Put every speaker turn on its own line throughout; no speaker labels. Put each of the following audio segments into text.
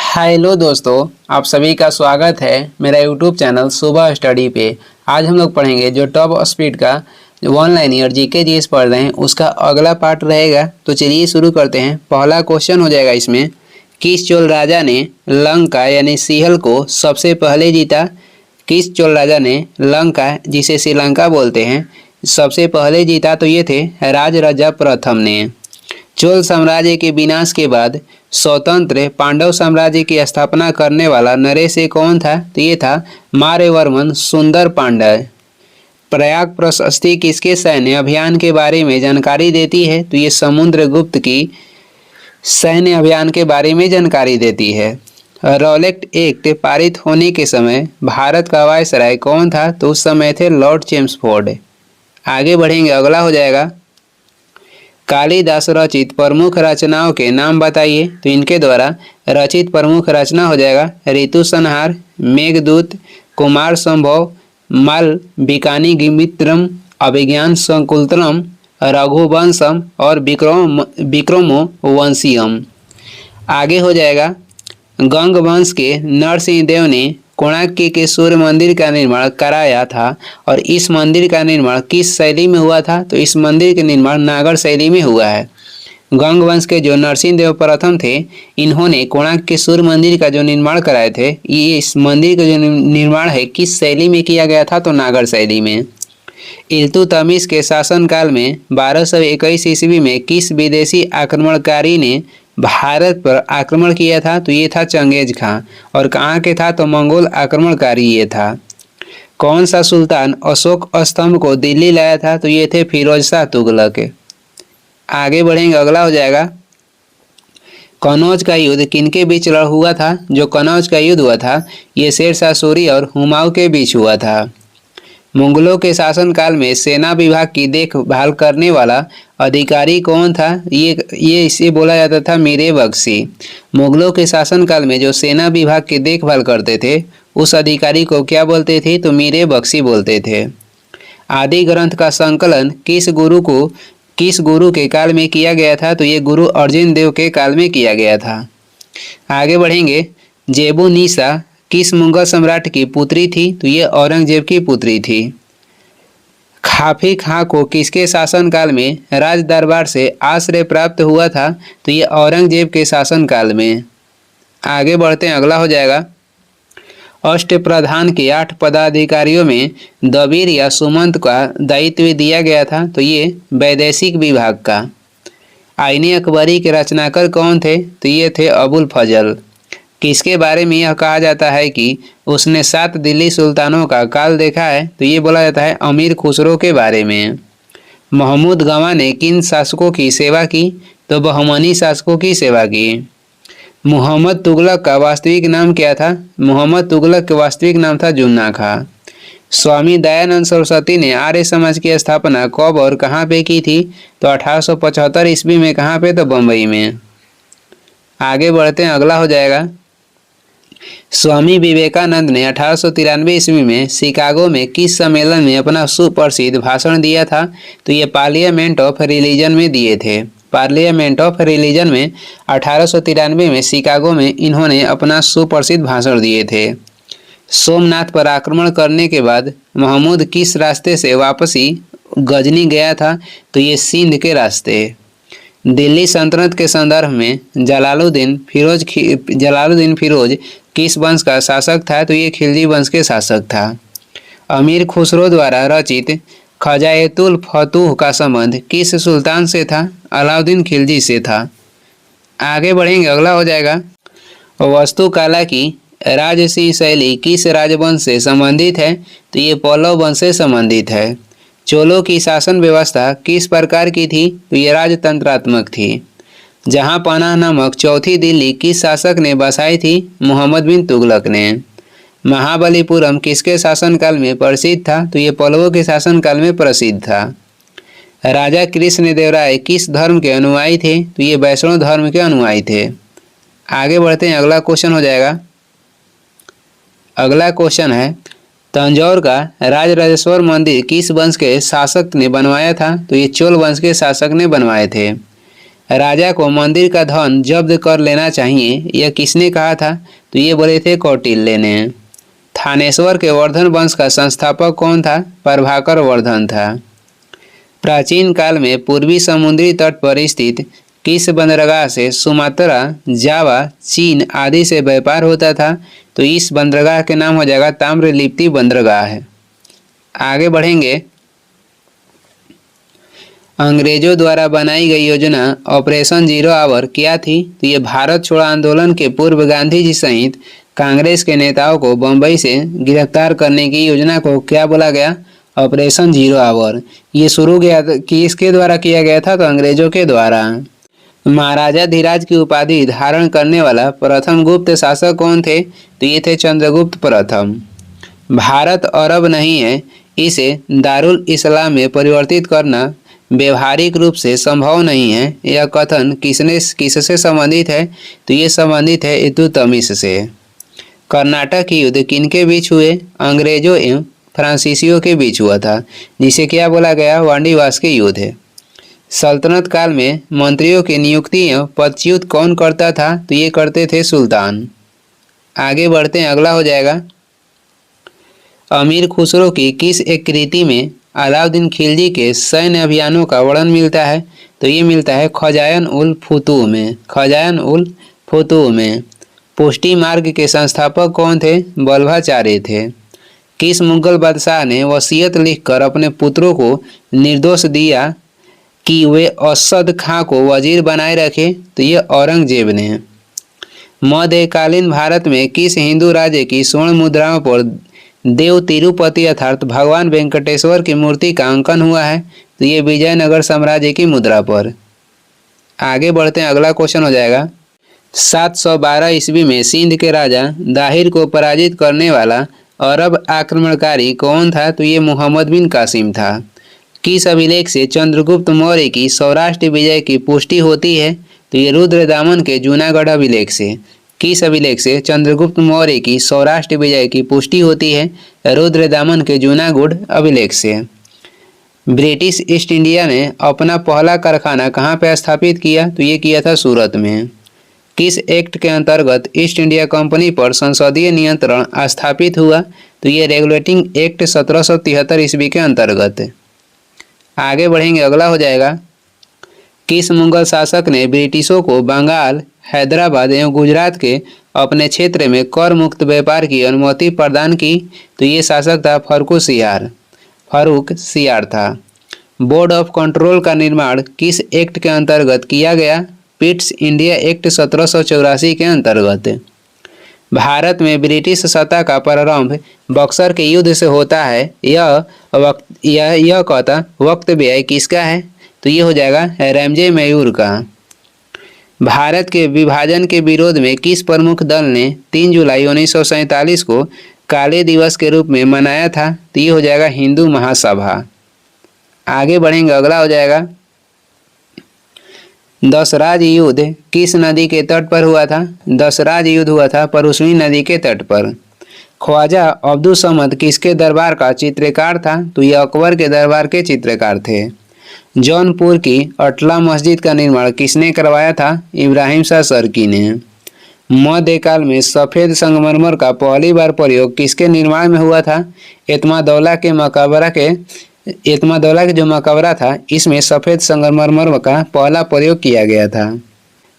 Hello दोस्तों, आप सभी का स्वागत है मेरा यूट्यूब चैनल सुबह स्टडी पे। आज हम लोग पढ़ेंगे जो टॉप स्पीड का ऑनलाइन ईयर जीके जीएस पढ़ रहे हैं उसका अगला पार्ट रहेगा। तो चलिए शुरू करते हैं। पहला क्वेश्चन हो जाएगा इसमें, किस चोल राजा ने लंका यानी सिहल को सबसे पहले जीता? किस चोल राजा ने लंका, जिसे श्रीलंका बोलते हैं, सबसे पहले जीता? तो ये थे राजराजा प्रथम ने। चोल साम्राज्य के विनाश के बाद स्वतंत्र पांडव साम्राज्य की स्थापना करने वाला नरेश कौन था? तो ये था मार्यवर्मन सुंदर पांड्य। प्रयाग प्रशस्ति किसके सैन्य अभियान के बारे में जानकारी देती है? तो ये समुद्रगुप्त की सैन्य अभियान के बारे में जानकारी देती है। रॉलेट एक्ट पारित होने के समय भारत का वायसराय कौन था? तो उस समय थे लॉर्ड चेम्सफोर्ड। आगे बढ़ेंगे, अगला हो जाएगा, कालिदास रचित प्रमुख रचनाओं के नाम बताइए। तो इनके द्वारा रचित प्रमुख रचना हो जाएगा ऋतु संहार, मेघदूत, कुमार संभव, मालविकानी गिमित्रम, अभिज्ञान संकुलतलम, रघुवंशम और विक्रमो वंशियम। आगे हो जाएगा, गंग वंश के नरसिंह देव ने कोणार्क के सूर्य मंदिर का निर्माण कराया था और इस मंदिर का निर्माण किस शैली में हुआ था? तो इस मंदिर का निर्माण नागर शैली में हुआ है। गंग वंश के जो नरसिंह देव प्रथम थे, इन्होंने कोणार्क के सूर्य मंदिर का जो निर्माण कराए थे, ये इस मंदिर का जो निर्माण है किस शैली में किया गया था? तो नागर शैली में। इल्तुतमिश के शासनकाल में 1221 ईस्वी में किस विदेशी आक्रमणकारी ने भारत पर आक्रमण किया था? तो ये था चंगेज खां। और कहाँ के था? तो मंगोल आक्रमणकारी ये था। कौन सा सुल्तान अशोक स्तंभ को दिल्ली लाया था? तो ये थे फिरोज शाह तुगलक। आगे बढ़ेंगे, अगला हो जाएगा, कनौज का युद्ध किनके बीच हुआ था? जो कनौज का युद्ध हुआ था ये शेर शाह सूरी और हुमायूं के बीच हुआ था। मुगलों के शासनकाल में सेना विभाग की देखभाल करने वाला अधिकारी कौन था? ये इसे बोला जाता था मीरे बख्शी। मुगलों के शासनकाल में जो सेना विभाग की देखभाल करते थे उस अधिकारी को क्या बोलते थे? तो मीरे बख्शी बोलते थे। आदि ग्रंथ का संकलन किस गुरु के काल में किया गया था? तो ये गुरु अर्जुन देव के काल में किया गया था। आगे बढ़ेंगे, जेबू निसा किस मुगल सम्राट की पुत्री थी? तो ये औरंगजेब की पुत्री थी। खाफी खां को किसके शासनकाल में राज दरबार से आश्रय प्राप्त हुआ था? तो ये औरंगजेब के शासनकाल में। आगे बढ़ते हैं, अगला हो जाएगा, अष्टप्रधान के 8 पदाधिकारियों में दबीर या सुमंत का दायित्व दिया गया था? तो ये वैदेशिक विभाग का। आईने अकबरी के रचनाकार कौन थे? तो ये थे अबुल फजल। किसके बारे में यह कहा जाता है कि उसने 7 दिल्ली सुल्तानों का काल देखा है? तो ये बोला जाता है अमीर खुसरो के बारे में। महमूद गवाह ने किन शासकों की सेवा की? तो बहमनी शासकों की सेवा की। मोहम्मद तुगलक का वास्तविक नाम क्या था? मोहम्मद तुगलक का वास्तविक नाम था जुन्ना खां। स्वामी दयानंद सरस्वती ने आर्य समाज की स्थापना कब और कहाँ पे की थी? तो 1875 ईस्वी में। कहाँ पे? तो बम्बई में। आगे बढ़ते हैं, अगला हो जाएगा, स्वामी विवेकानंद ने 1893 ईस्वी में शिकागो में किस सम्मेलन में अपना सुप्रसिद्ध भाषण दिया था? तो ये पार्लियामेंट ऑफ रिलीजन में दिए थे। पार्लियामेंट ऑफ रिलीजन में 1893 में शिकागो में इन्होंने अपना सुप्रसिद्ध भाषण दिए थे। सोमनाथ पर आक्रमण करने के बाद महमूद किस रास्ते से वापसी गजनी गया था? तो ये सिंध के रास्ते। दिल्ली सल्तनत के संदर्भ में जलालुद्दीन फिरोज किस वंश का शासक था? तो ये खिलजी वंश के शासक था। अमीर खुसरो द्वारा रचित खजाएतुल फतूह का संबंध किस सुल्तान से था? अलाउद्दीन खिलजी से था। आगे बढ़ेंगे, अगला हो जाएगा, वास्तुकला की राजसी शैली किस राजवंश से संबंधित है? तो ये पल्लव वंश से संबंधित है। चोलों की शासन व्यवस्था किस प्रकार की थी? तो ये राजतंत्रात्मक थी। जहां पनाह नामक चौथी दिल्ली किस शासक ने बसाई थी? मोहम्मद बिन तुगलक ने। महाबलीपुरम किसके शासनकाल में प्रसिद्ध था? तो ये पल्लवों के शासनकाल में प्रसिद्ध था। राजा कृष्णदेवराय किस धर्म के अनुयायी थे? तो ये वैष्णव धर्म के अनुयायी थे। आगे बढ़ते हैं, अगला क्वेश्चन हो जाएगा, अगला क्वेश्चन है, तंजौर का राजराजेश्वर मंदिर किस वंश के शासक ने बनवाया था? तो ये चोल वंश के शासक ने बनवाए थे। राजा को मंदिर का धन जब्त कर लेना चाहिए, यह किसने कहा था? तो ये बोले थे कौटिल्य ने। थानेश्वर के वर्धन वंश का संस्थापक कौन था? प्रभाकर वर्धन था। प्राचीन काल में पूर्वी समुद्री तट पर स्थित किस बंदरगाह से सुमात्रा, जावा, चीन आदि से व्यापार होता था? तो इस बंदरगाह के नाम हो जाएगा ताम्रलिप्ति बंदरगाह है। आगे बढ़ेंगे। अंग्रेजों द्वारा बनाई गई योजना ऑपरेशन जीरो आवर क्या थी? तो ये भारत छोड़ो आंदोलन के पूर्व गांधी जी सहित कांग्रेस के नेताओं को बंबई से गिरफ्तार करने की योजना को क्या बोला गया? Operation zero hour. ये शुरू किसके द्वारा किया गया था? तो अंग्रेजों के द्वारा। महाराजा धीराज की उपाधि धारण करने वाला प्रथम गुप्त शासक कौन थे? तो ये थे चंद्रगुप्त प्रथम। भारत अरब नहीं है, इसे दारुल इस्लाम में परिवर्तित करना व्यवहारिक रूप से संभव नहीं है। यह कथन किससे संबंधित है? तो ये संबंधित है इल्तुतमिश से। कर्नाटक युद्ध किनके बीच हुए? अंग्रेजों एवं फ्रांसीसियों के बीच हुआ था, जिसे क्या बोला गया? वांडीवास के युद्ध है। सल्तनत काल में मंत्रियों की नियुक्ति एवं पदच्युत कौन करता था? तो ये करते थे सुल्तान। आगे बढ़ते हैं, अगला हो जाएगा। अमीर खुसरो की किस एक कृति में अलाउद्दीन खिलजी के सैन्य अभियानों का वर्णन मिलता है? तो ये मिलता है खजायन उल फुतूह में। खजायन उल फुतूह में। पुष्टि मार्ग के संस्थापक कौन थे? वल्लभाचार्य थे। किस मुगल बादशाह ने वसीयत लिखकर अपने पुत्रों को निर्दोष दिया कि वे असद खां को वजीर बनाए रखे? तो ये औरंगजेब ने। मध्यकालीन भारत में किस हिंदू राज्य की स्वर्ण मुद्राओं पर देव तिरुपति अर्थात भगवान वेंकटेश्वर की मूर्ति का अंकन हुआ है? तो ये विजयनगर साम्राज्य की मुद्रा पर। आगे बढ़ते हैं, अगला क्वेश्चन हो जाएगा। 712 ईस्वी में सिंध के राजा दाहिर को पराजित करने वाला अरब आक्रमणकारी कौन था? तो ये मोहम्मद बिन कासिम था। किस अभिलेख से चंद्रगुप्त मौर्य की सौराष्ट्र विजय की पुष्टि होती है? तो ये रुद्रदामन के जूनागढ़ अभिलेख से। किस अभिलेख से चंद्रगुप्त मौर्य की सौराष्ट्र विजय की पुष्टि होती है? रुद्रदामन के जूनागढ़ अभिलेख से। ब्रिटिश ईस्ट इंडिया ने अपना पहला कारखाना कहाँ पर स्थापित किया? तो ये किया था सूरत में। किस एक्ट के अंतर्गत ईस्ट इंडिया कंपनी पर संसदीय नियंत्रण स्थापित हुआ? तो ये रेगुलेटिंग एक्ट 1773 ईस्वी के अंतर्गत। आगे बढ़ेंगे, अगला हो जाएगा। किस मुगल शासक ने ब्रिटिशों को बंगाल, हैदराबाद एवं गुजरात के अपने क्षेत्र में कर मुक्त व्यापार की अनुमति प्रदान की? तो ये शासक था फारूक सियार था। बोर्ड ऑफ कंट्रोल का निर्माण किस एक्ट के अंतर्गत किया गया? पिट्स इंडिया एक्ट 1784 के अंतर्गत। भारत में ब्रिटिश सत्ता का प्रारंभ बक्सर के युद्ध से होता है। यह कहता वक्तव्य किसका है? तो ये हो जाएगा रैमजे मैसूर का। भारत के विभाजन के विरोध में किस प्रमुख दल ने 3 जुलाई 1947 को काले दिवस के रूप में मनाया था? तो ये हो जाएगा हिंदू महासभा। आगे बढ़ेंगे, अगला हो जाएगा। दशराज युद्ध किस नदी के तट पर हुआ था? दशराज युद्ध हुआ था परुस्वी नदी के तट पर। ख्वाजा अब्दुल समद किसके दरबार का चित्रकार था? तो ये अकबर के दरबार के चित्रकार थे। जौनपुर की अटला मस्जिद का निर्माण किसने करवाया था? इब्राहिम शाह सरकी ने। मध्यकाल में सफ़ेद संगमरमर का पहली बार प्रयोग किसके निर्माण में हुआ था? एतमादौला के जो मकबरा था, इसमें सफ़ेद संगमरमर का पहला प्रयोग किया गया था।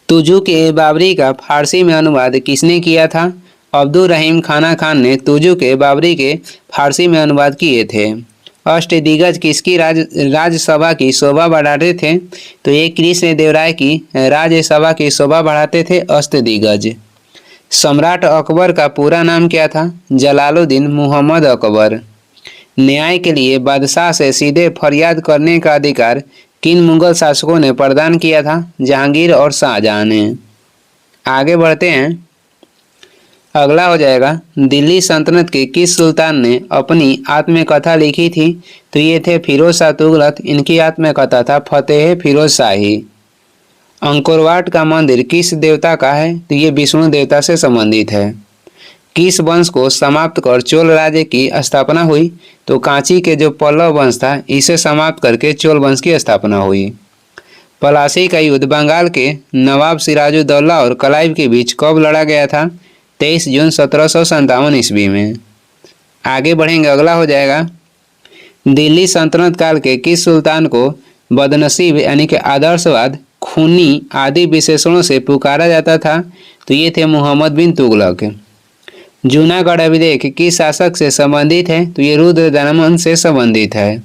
तुजुक ए बाबरी का फारसी में अनुवाद किसने किया था? अब्दुल रहीम खान ने तुजुक ए बाबरी के फारसी में अनुवाद किए थे। अष्टदिग्गज किसकी राज्यसभा की शोभा बढ़ाते थे? तो ये कृष्ण देव राय की राज्यसभा की शोभा बढ़ाते थे अष्टदिग्गज। सम्राट अकबर का पूरा नाम क्या था? जलालुद्दीन मुहम्मद अकबर। न्याय के लिए बादशाह से सीधे फरियाद करने का अधिकार किन मुगल शासकों ने प्रदान किया था? जहांगीर और शाहजहां ने। आगे बढ़ते हैं, अगला हो जाएगा। दिल्ली सल्तनत के किस सुल्तान ने अपनी आत्मकथा लिखी थी? तो ये थे फिरोज शाह तुगलक। इनकी आत्मकथा था फतेह फिरोज शाही। अंकोरवाट का मंदिर किस देवता का है? तो ये विष्णु देवता से संबंधित है। किस वंश को समाप्त कर चोल राज्य की स्थापना हुई? तो कांची के जो पल्लव वंश था, इसे समाप्त करके चोल वंश की स्थापना हुई। पलासी का युद्ध बंगाल के नवाब सिराजुद्दौला और क्लाइव के बीच कब लड़ा गया था? 23 जून 1757 ईस्वी में। आगे बढ़ेंगे, अगला हो जाएगा, दिल्ली सल्तनत काल के किस सुल्तान को बदनसीब यानी कि आदर्शवाद, खूनी आदि विशेषणों से पुकारा जाता था? तो ये थे मोहम्मद बिन तुगलक। जूनागढ़ अभिलेख किस शासक से संबंधित है? तो ये रुद्रदमन से संबंधित है।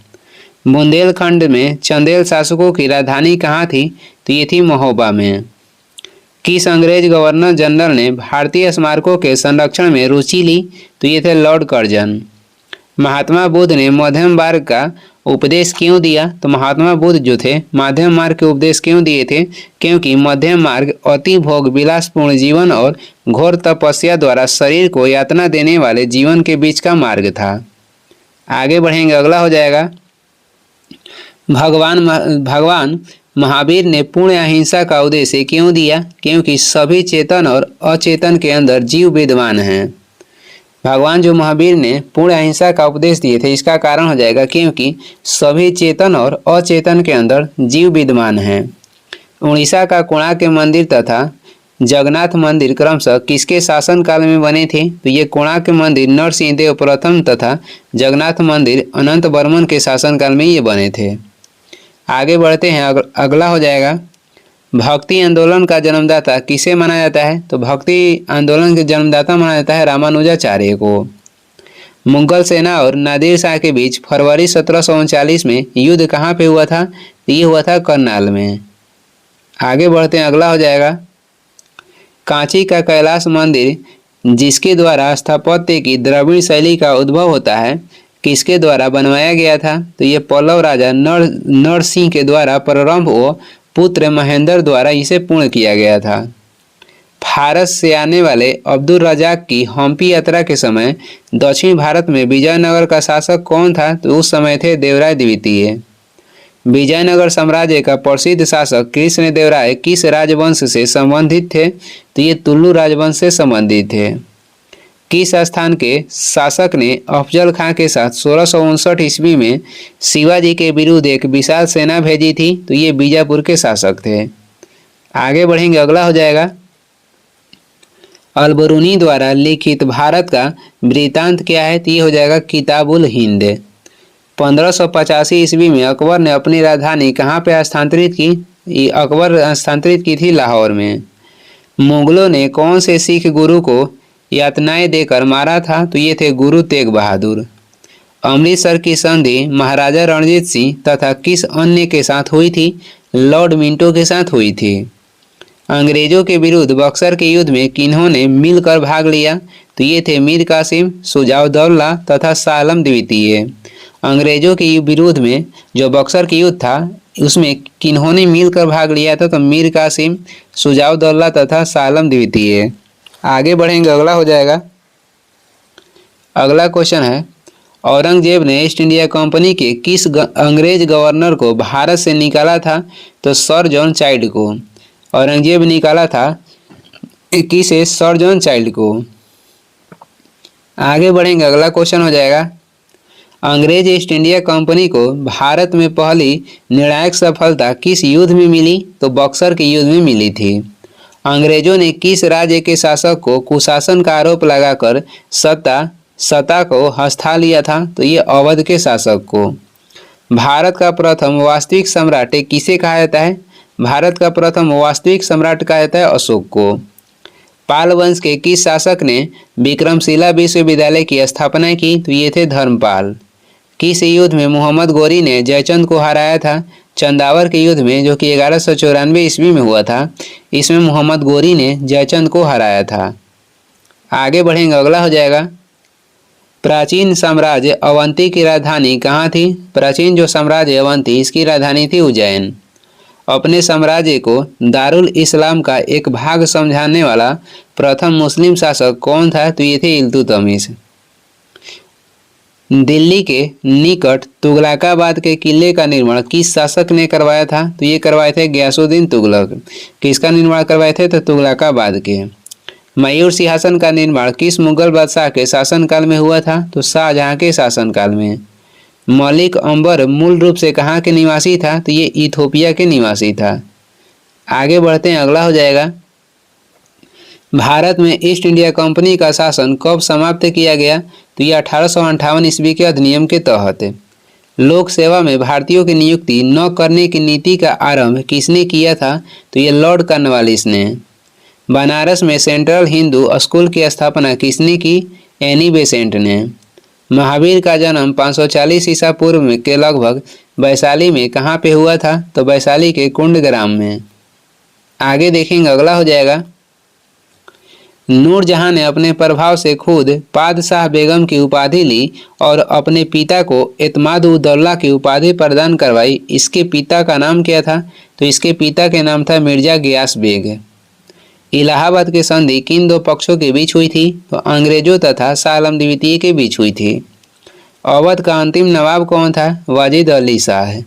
बुंदेलखंड में चंदेल शासकों की राजधानी कहाँ थी? तो ये थी महोबा में। किस अंग्रेज गवर्नर जनरल ने भारतीय स्मारकों के संरक्षण में रुचि ली? तो ये थे लॉर्ड कर्जन। महात्मा बुद्ध ने मध्यम मार्ग का उपदेश क्यों दिया? तो महात्मा बुद्ध जो थे मध्यम मार्ग के उपदेश क्यों दिए थे? क्योंकि मध्यम मार्ग अति भोग विलासपूर्ण जीवन और घोर तपस्या द्वारा शरीर को यातना देने वाले जीवन के बीच का मार्ग था। आगे बढ़ेंगे, अगला हो जाएगा, भगवान महावीर ने पूर्ण अहिंसा का उद्देश्य क्यों दिया? क्योंकि सभी चेतन और अचेतन के अंदर जीव विद्यमान हैं। भगवान जो महावीर ने पूर्ण अहिंसा का उपदेश दिए थे, इसका कारण हो जाएगा क्योंकि सभी चेतन और अचेतन के अंदर जीव विद्यमान हैं। उड़ीसा का कोणार्क के मंदिर तथा जगन्नाथ मंदिर क्रमशः किसके शासनकाल में बने थे? तो ये कोणार्क के मंदिर नरसिंह देव प्रथम तथा जगन्नाथ मंदिर अनंत वर्मन के शासनकाल में ये बने थे। आगे बढ़ते हैं, अगला हो जाएगा, भक्ति आंदोलन का जन्मदाता किसे माना जाता है? तो भक्ति आंदोलन के जन्मदाता माना जाता है रामानुजाचार्य को। मुगल सेना और नादिर शाह के बीच फरवरी 1739 में युद्ध कहाँ पे हुआ था? तो ये हुआ था करनाल में। आगे बढ़ते हैं, अगला हो जाएगा, कांची का कैलाश मंदिर जिसके द्वारा स्थापत्य की द्रविड़ शैली का उद्भव होता है, किसके द्वारा बनवाया गया था? तो ये पल्लव राजा नरसिंह के द्वारा प्रारंभ व पुत्र महेंद्र द्वारा इसे पूर्ण किया गया था। फारस से आने वाले अब्दुल रजाक की हम्पी यात्रा के समय दक्षिण भारत में विजयनगर का शासक कौन था? तो उस समय थे देवराय द्वितीय। विजयनगर साम्राज्य का प्रसिद्ध शासक कृष्णदेवराय किस राजवंश से संबंधित थे? तो ये तुलु राजवंश से संबंधित थे। किस स्थान के शासक ने अफजल खां के साथ 1659 ईस्वी में शिवाजी के विरुद्ध एक विशाल सेना भेजी थी? तो ये बीजापुर के शासक थे। आगे बढ़ेंगे, अगला हो जाएगा, अलबरूनी द्वारा लिखित भारत का वृत्तांत क्या है? तो ये हो जाएगा किताबुल हिंद। 1585 ईस्वी में अकबर ने अपनी राजधानी कहाँ पे हस्तांतरित की? अकबर हस्तांतरित की थी लाहौर में। मुगलों ने कौन से सिख गुरु को यातनाएं देकर मारा था? तो ये थे गुरु तेग बहादुर। अमृतसर की संधि महाराजा रणजीत सिंह तथा किस अन्य के साथ हुई थी? लॉर्ड मिंटो के साथ हुई थी। अंग्रेजों के विरुद्ध बक्सर के युद्ध में किन्होंने मिलकर भाग लिया? तो ये थे मीर कासिम, शुजाउद्दौला तथा शाह आलम द्वितीय। अंग्रेजों के विरुद्ध में जो बक्सर के युद्ध था उसमें किन्होंने मिलकर भाग लिया था? तो मीर कासिम, शुजाउद्दौला तथा शाह आलम द्वितीय। आगे बढ़ेंगे, अगला हो जाएगा, अगला क्वेश्चन है, औरंगजेब ने ईस्ट इंडिया कंपनी के किस अंग्रेज गवर्नर को भारत से निकाला था? तो सर जॉन चाइल्ड को। औरंगजेब निकाला था किसे? सर जॉन चाइल्ड को। आगे बढ़ेंगे, अगला क्वेश्चन हो जाएगा, अंग्रेज ईस्ट इंडिया कंपनी को भारत में पहली निर्णायक सफलता किस युद्ध में मिली? तो बक्सर के युद्ध में मिली थी। अंग्रेजों ने किस राज्य के शासक को कुशासन का आरोप लगाकर सत्ता को हस्ता लिया था? तो ये अवध के शासक को। भारत का प्रथम वास्तविक सम्राट किसे कहा जाता है? भारत का प्रथम वास्तविक सम्राट कहा जाता है अशोक को। पाल वंश के किस शासक ने विक्रमशिला विश्वविद्यालय की स्थापना की? तो ये थे धर्मपाल। किस युद्ध में मोहम्मद गोरी ने जयचंद को हराया था? चंदावर के युद्ध में, जो कि 1194 ईस्वी में हुआ था। इसमें मोहम्मद गोरी ने जयचंद को हराया था। आगे बढ़ेंगे, अगला हो जाएगा, प्राचीन साम्राज्य अवंती की राजधानी कहाँ थी? प्राचीन जो साम्राज्य अवंती, इसकी राजधानी थी उज्जैन। अपने साम्राज्य को दारुल इस्लाम का एक भाग समझाने वाला प्रथम मुस्लिम शासक कौन था? तो ये थे इल्तुतमिश। दिल्ली के निकट तुगलकाबाद के किले का निर्माण किस शासक ने करवाया था? तो ये करवाए थे गयासुद्दीन तुगलक। किसका निर्माण करवाए थे? तो तुगलकाबाद के। मयूर सिंहासन का निर्माण किस मुगल बादशाह के शासनकाल में हुआ था? तो शाहजहां के शासनकाल में। मलिक अंबर मूल रूप से कहाँ के निवासी था? तो ये इथोपिया के निवासी था। आगे बढ़ते हैं, अगला हो जाएगा, भारत में ईस्ट इंडिया कंपनी का शासन कब समाप्त किया गया? तो ये 1858 ईस्वी के अधिनियम के तहत। लोक सेवा में भारतीयों की नियुक्ति न करने की नीति का आरंभ किसने किया था? तो ये लॉर्ड कॉर्नवालिस ने। बनारस में सेंट्रल हिंदू स्कूल की स्थापना किसने की? एनी बेसेंट ने। महावीर का जन्म 540 ईसा पूर्व के लगभग वैशाली में कहाँ पे हुआ था? तो वैशाली के कुंडग्राम में। आगे देखेंगे, अगला हो जाएगा, नूरजहां ने अपने प्रभाव से खुद पादशाह बेगम की उपाधि ली और अपने पिता को एतमाद-उद-दौला की उपाधि प्रदान करवाई। इसके पिता का नाम क्या था? तो इसके पिता के नाम था मिर्जा गियास बेग। इलाहाबाद की संधि किन दो पक्षों के बीच हुई थी? तो अंग्रेजों तथा शाह आलम द्वितीय के बीच हुई थी। अवध का अंतिम नवाब कौन था? वाजिद अली शाह।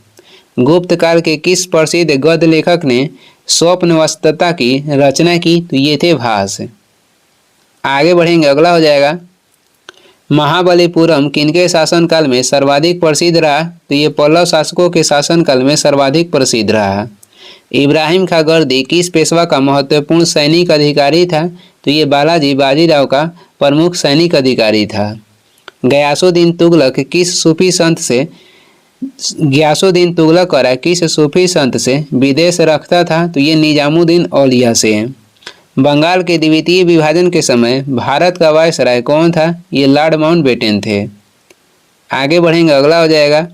गुप्त काल के किस प्रसिद्ध गद्य लेखक ने स्वप्नवस्तता की रचना की? तो ये थे भास। आगे बढ़ेंगे, अगला हो जाएगा, महाबलीपुरम किनके शासनकाल में सर्वाधिक प्रसिद्ध रहा? तो ये पल्लव शासकों के शासनकाल में सर्वाधिक प्रसिद्ध रहा। इब्राहिम खां गर्दी किस पेशवा का महत्वपूर्ण सैनिक अधिकारी था? तो ये बालाजी बाजीराव का प्रमुख सैनिक अधिकारी था। गयासुद्दीन तुगलक किस सूफी संत से गयासुद्दीन तुगलक और किस सूफी संत से विदेश रखता था? तो ये निजामुद्दीन औलिया से। बंगाल के द्वितीय विभाजन के समय भारत का वायसराय कौन था? ये लॉर्ड माउंटबेटन थे। आगे बढ़ेंगे, अगला हो जाएगा,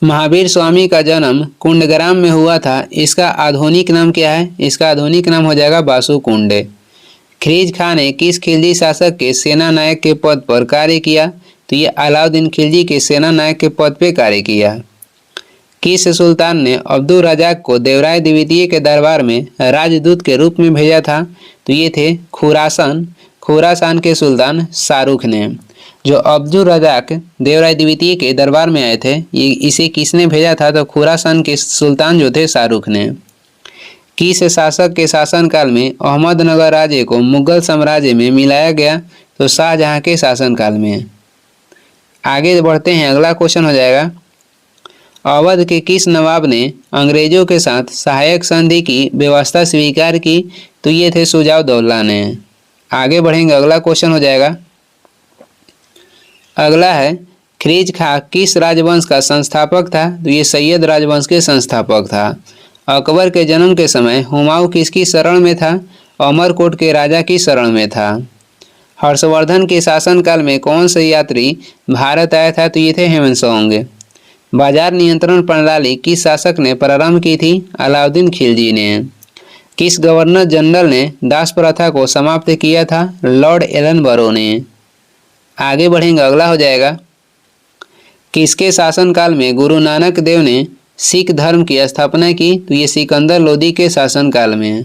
महावीर स्वामी का जन्म कुंडग्राम में हुआ था। इसका आधुनिक नाम क्या है? इसका आधुनिक नाम हो जाएगा बासुकुंड। खिलजी खान ने किस खिलजी शासक के सेना नायक के पद पर कार्य किया? तो ये अलाउद्दीन खिलजी के सेना नायक के पद पर कार्य किया। किस सुल्तान ने अब्दुल रजाक को देवराय द्वितीय के दरबार में राजदूत के रूप में भेजा था? तो ये थे खुरासान के सुल्तान शाहरुख ने। जो अब्दुल रजाक देवराय द्वितीय के दरबार में आए थे, ये इसे किसने भेजा था? तो खुरासान के सुल्तान जो थे शाहरुख ने। किस शासक के शासनकाल में अहमदनगर राज्य को मुगल साम्राज्य में मिलाया गया? तो शाहजहां के शासनकाल में। आगे बढ़ते हैं, अगला क्वेश्चन हो जाएगा, अवध के किस नवाब ने अंग्रेजों के साथ सहायक संधि की व्यवस्था स्वीकार की? तो ये थे शुजा-उद-दौला ने। आगे बढ़ेंगे, अगला क्वेश्चन हो जाएगा, अगला है, खिलजी खां किस राजवंश का संस्थापक था? तो ये सैयद राजवंश के संस्थापक था। अकबर के जन्म के समय हुमायूं किसकी शरण में था? अमरकोट के राजा की शरण में था। हर्षवर्धन के शासनकाल में कौन से यात्री भारत आया था? तो ये थे हेमंतसोंग। बाजार नियंत्रण प्रणाली किस शासक ने प्रारंभ की थी? अलाउद्दीन खिलजी ने। किस गवर्नर जनरल ने दास प्रथा को समाप्त किया था? लॉर्ड एलनबरो ने। आगे बढ़ेंगे, अगला हो जाएगा, किसके शासनकाल में गुरु नानक देव ने सिख धर्म की स्थापना की? तो ये सिकंदर लोदी के शासनकाल में।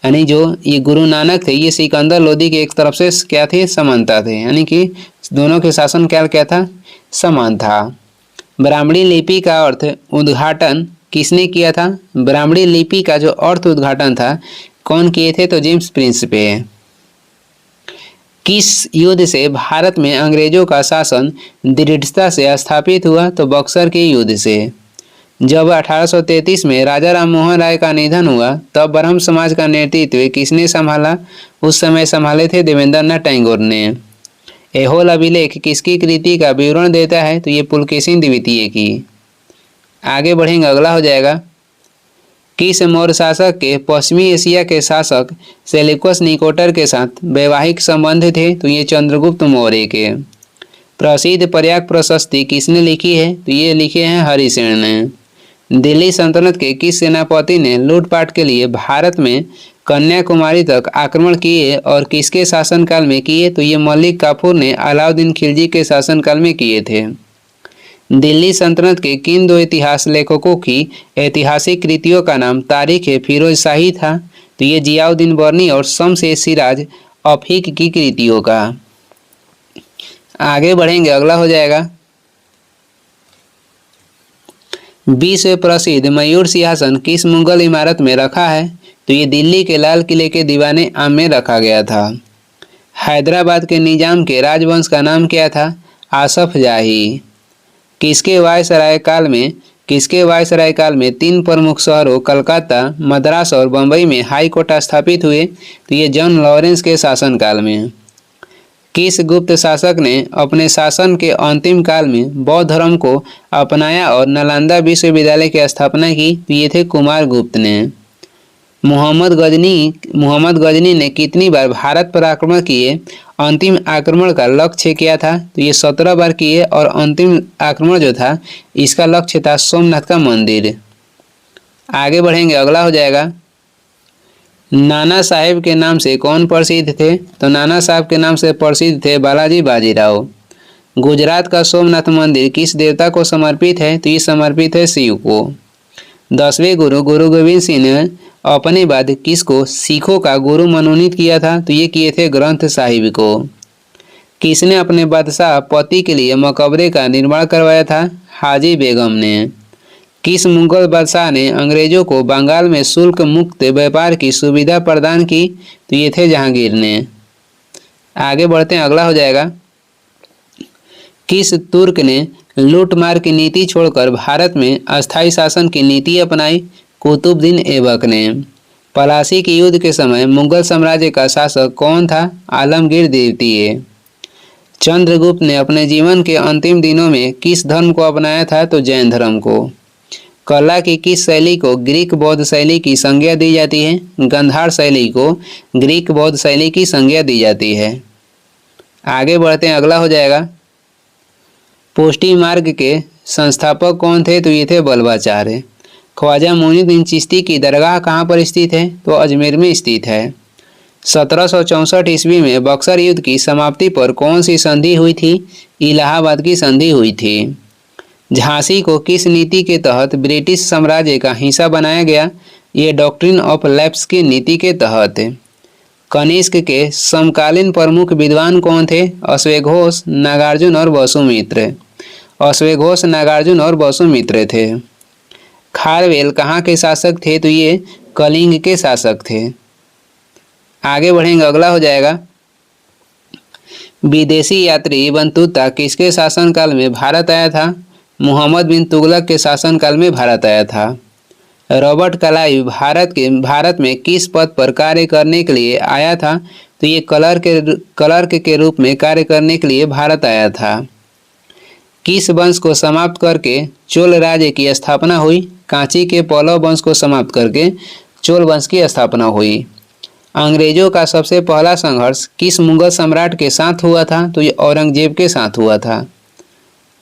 यानी जो ये गुरु नानक थे, ये सिकंदर लोदी के एक तरफ से क्या थे? समानता थे, यानी कि दोनों के शासनकाल क्या था? समान था। ब्राह्मणी लिपि का अर्थ उद्घाटन किसने किया था? ब्राह्मणी लिपि का जो अर्थ उद्घाटन था कौन किए थे? तो जेम्स प्रिंसपे। किस युद्ध से भारत में अंग्रेजों का शासन दृढ़ता से स्थापित हुआ? तो बक्सर के युद्ध से। जब 1833 में राजा राम मोहन राय का निधन हुआ तब ब्रह्म समाज का नेतृत्व किसने संभाला? उस समय संभाले थे देवेंद्रनाथ टैगोर ने। ऐहोल अभिलेख किसकी कृति का विवरण देता है? तो ये पुलकेशिन द्वितीय की। आगे बढ़ेंगे, अगला हो जाएगा, किस मौर्य शासक के पश्चिमी एशिया के शासक सेल्यूकस निकोटर के साथ वैवाहिक संबंध थे? तो ये चंद्रगुप्त मौर्य के। प्रसिद्ध प्रयाग प्रशस्ति किसने लिखी है? तो ये लिखे हैं हरिसेन ने। दिल्ली सल्तनत के किस सेनापति ने लूटपाट के लिए भारत में कन्याकुमारी तक आक्रमण किए और किसके शासनकाल में किए? तो ये मलिक काफूर ने अलाउद्दीन खिलजी के शासनकाल में किए थे। दिल्ली सल्तनत के किन दो इतिहास लेखकों की ऐतिहासिक कृतियों का नाम तारीख फिरोज शाही था? तो ये जियाउद्दीन बर्नी और शम्स ए सिराज अफीक की कृतियों का। आगे बढ़ेंगे, अगला हो जाएगा, विश्व प्रसिद्ध मयूर सिंहासन किस मुगल इमारत में रखा है? तो ये दिल्ली के लाल किले के दीवाने आम में रखा गया था। हैदराबाद के निजाम के राजवंश का नाम क्या था? आसफ जाही। किसके वायसराय काल में 3 प्रमुख शहरों कलकत्ता, मद्रास और बम्बई में हाई कोर्ट स्थापित हुए? तो ये जॉन लॉरेंस के शासनकाल में। किस गुप्त शासक ने अपने शासन के अंतिम काल में बौद्ध धर्म को अपनाया और नालंदा विश्वविद्यालय की स्थापना की? तो ये थे कुमार गुप्त ने। मोहम्मद गजनी ने कितनी बार भारत पर आक्रमण किए? अंतिम आक्रमण का लक्ष्य क्या था? तो ये 17 बार किए और अंतिम आक्रमण जो था इसका लक्ष्य था सोमनाथ का मंदिर। आगे बढ़ेंगे, अगला हो जाएगा नाना साहेब के नाम से कौन प्रसिद्ध थे? तो नाना साहब के नाम से प्रसिद्ध थे बालाजी बाजीराव। गुजरात का सोमनाथ मंदिर किस देवता को समर्पित है? तो ये समर्पित है शिव को। 10वें गुरु गुरु गोविंद सिंह ने अपने बाद किसको सिखों का गुरु मनोनीत किया था? तो ये किए थे ग्रंथ साहिब को। किसने अपने बादशाह पति के लिए मकबरे का निर्माण करवाया था? हाजी बेगम ने। किस मुगल बादशाह ने अंग्रेजों को बंगाल में शुल्क मुक्त व्यापार की सुविधा प्रदान की? तो ये थे जहांगीर ने। आगे बढ़ते हैं, अगला हो जाएगा किस तुर्क ने लूटमार की नीति छोड़कर भारत में अस्थायी शासन की नीति अपनाई? कुतुबुद्दीन ऐबक ने। पलासी के युद्ध के समय मुगल साम्राज्य का शासक कौन था? आलमगीर द्वितीय। चंद्रगुप्त ने अपने जीवन के अंतिम दिनों में किस धर्म को अपनाया था? तो जैन धर्म को। कला की किस शैली को ग्रीक बौद्ध शैली की संज्ञा दी जाती है? गांधार शैली को ग्रीक बौद्ध शैली की संज्ञा दी जाती है। आगे बढ़ते हैं, अगला हो जाएगा पुष्टि मार्ग के संस्थापक कौन थे? तो ये थे बल्बाचार्य। ख्वाजा मोइनुद्दीन चिश्ती की दरगाह कहाँ पर स्थित है? तो अजमेर में स्थित है। 1764 ईस्वी में बक्सर युद्ध की समाप्ति पर कौन सी संधि हुई थी? इलाहाबाद की संधि हुई थी। झांसी को किस नीति के तहत ब्रिटिश साम्राज्य का हिस्सा बनाया गया? ये डॉक्ट्रिन ऑफ लैप्स की नीति के तहत। कनिष्क के समकालीन प्रमुख विद्वान कौन थे? अश्वघोष, नागार्जुन और वसुमित्र। अश्वघोष, नागार्जुन और वसुमित्र थे। खारवेल कहाँ के शासक थे? तो ये कलिंग के शासक थे। आगे बढ़ेंगे, अगला हो जाएगा विदेशी यात्री बंतुता किसके शासनकाल में भारत आया था? मोहम्मद बिन तुगलक के शासनकाल में भारत आया था। रॉबर्ट क्लाइव भारत में किस पद पर कार्य करने के लिए आया था? तो ये क्लर्क के रूप में कार्य करने के लिए भारत आया था। किस वंश को समाप्त करके चोल राज्य की स्थापना हुई? कांची के पल्लव वंश को समाप्त करके चोल वंश की स्थापना हुई। अंग्रेजों का सबसे पहला संघर्ष किस मुगल सम्राट के साथ हुआ था? तो ये औरंगजेब के साथ हुआ था।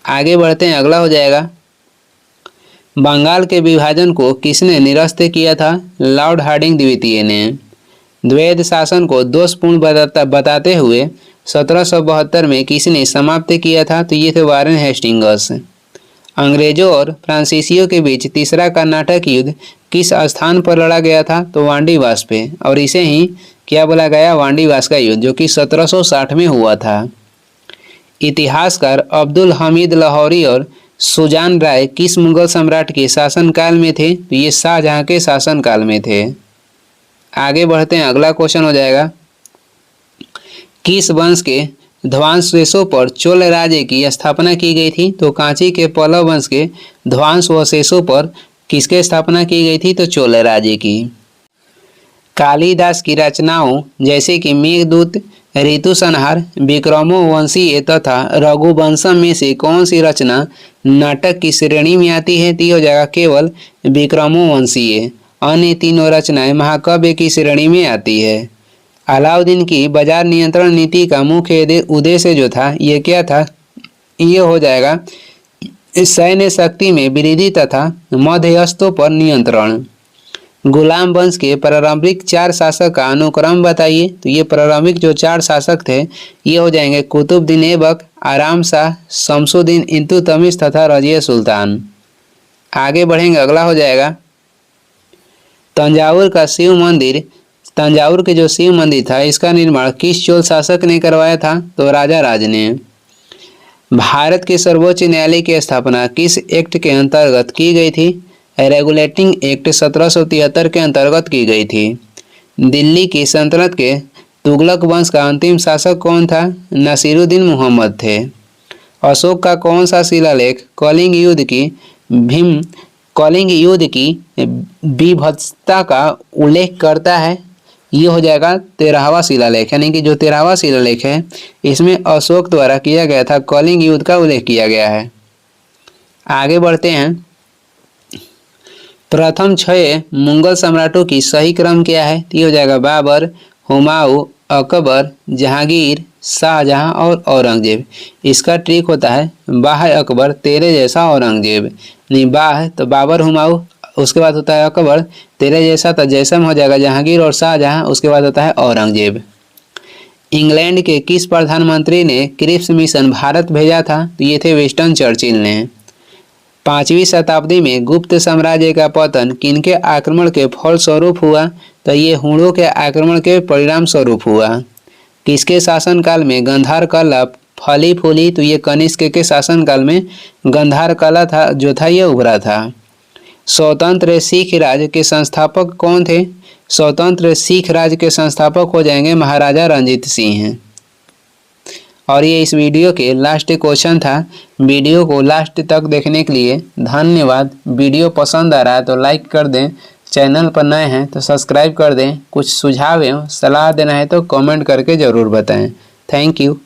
आगे बढ़ते हैं, अगला हो जाएगा बंगाल के विभाजन को किसने निरस्त किया था? लॉर्ड हार्डिंग द्वितीय ने। द्वैध शासन को दोषपूर्ण बताते हुए 1772 में किसने समाप्त किया था? तो ये थे वारेन हेस्टिंग्स। अंग्रेजों और फ्रांसीसियों के बीच तीसरा कर्नाटक युद्ध किस स्थान पर लड़ा गया था? तो वांडीवास पे, और इसे ही क्या बोला गया? वांडीवास का युद्ध, जो कि 1760 में हुआ था। इतिहासकार अब्दुल हमीद लाहौरी और सुजान राय किस मुगल सम्राट के शासनकाल में थे? तो ये शाहजहां के शासनकाल में थे। आगे बढ़ते हैं, अगला क्वेश्चन हो जाएगा किस वंश के ध्वंसावशेषों पर चोल राज्य की स्थापना की गई थी? तो कांची के पल्लव वंश के ध्वंसावशेषों पर किसके स्थापना की गई थी? तो चोल राज्य की। कालिदास की रचनाओं जैसे कि मेघदूत, ऋतु संहार, विक्रमोवंशीय तथा रघुवंशम में से कौन सी रचना नाटक की श्रेणी में आती है? तो हो जाएगा केवल विक्रमोवंशीय। अन्य तीनों रचनाएं महाकाव्य की श्रेणी में आती है। अलाउद्दीन की बाजार नियंत्रण नीति का मुख्य उद्देश्य जो था ये क्या था? ये हो जाएगा सैन्य शक्ति में वृद्धि तथा मध्यस्थों पर नियंत्रण। गुलाम वंश के प्रारंभिक 4 शासक का अनुक्रम बताइए। तो ये प्रारंभिक जो 4 शासक थे ये हो जाएंगे कुतुबुद्दीन ऐबक, आराम शाह, शमसुद्दीन इल्तुतमिश तथा रजिया सुल्तान। आगे बढ़ेंगे, अगला हो जाएगा तंजावुर का शिव मंदिर। तंजावुर के जो शिव मंदिर था इसका निर्माण किस चोल शासक ने करवाया था? तो राजा राज ने। भारत के सर्वोच्च न्यायालय की स्थापना किस एक्ट के अंतर्गत की गई थी? रेगुलेटिंग एक्ट 1773 के अंतर्गत की गई थी। दिल्ली की सल्तनत के तुगलक वंश का अंतिम शासक कौन था? नसीरुद्दीन मोहम्मद थे। अशोक का कौन सा शिलालेख कलिंग युद्ध की बीभत्सता का उल्लेख करता है? ये हो जाएगा 13वां शिलालेख, यानी कि जो 13वां शिलालेख है इसमें अशोक द्वारा किया गया था कलिंग युद्ध का उल्लेख किया गया है। आगे बढ़ते हैं। प्रथम 6 मुगल सम्राटों की सही क्रम क्या है? तो ये हो जाएगा बाबर, हुमायूं, अकबर, जहांगीर, शाहजहां और औरंगजेब। इसका ट्रिक होता है बाह अकबर तेरे जैसा औरंगजेब। नहीं, बाह तो बाबर हुमायूं, उसके बाद होता है अकबर, तेरे जैसा तो जैसम हो जाएगा जहांगीर और शाहजहां, उसके बाद होता है औरंगजेब। इंग्लैंड के किस प्रधानमंत्री ने क्रिप्स मिशन भारत भेजा था? तो ये थे विंस्टन चर्चिल ने। 5वीं शताब्दी में गुप्त साम्राज्य का पतन किनके आक्रमण के फलस्वरूप हुआ? तो ये हुणों के आक्रमण के परिणाम स्वरूप हुआ। किसके शासनकाल में गांधार कला फली फूली? तो ये कनिष्क के शासनकाल में गांधार कला था जो था ये उभरा था। स्वतंत्र सिख राज के संस्थापक कौन थे? स्वतंत्र सिख राज के संस्थापक हो जाएंगे महाराजा रणजीत सिंह। और ये इस वीडियो के लास्ट क्वेश्चन था। वीडियो को लास्ट तक देखने के लिए धन्यवाद। वीडियो पसंद आ रहा है तो लाइक कर दें, चैनल पर नए हैं तो सब्सक्राइब कर दें। कुछ सुझाव एवं सलाह देना है तो कमेंट करके ज़रूर बताएं। Thank you.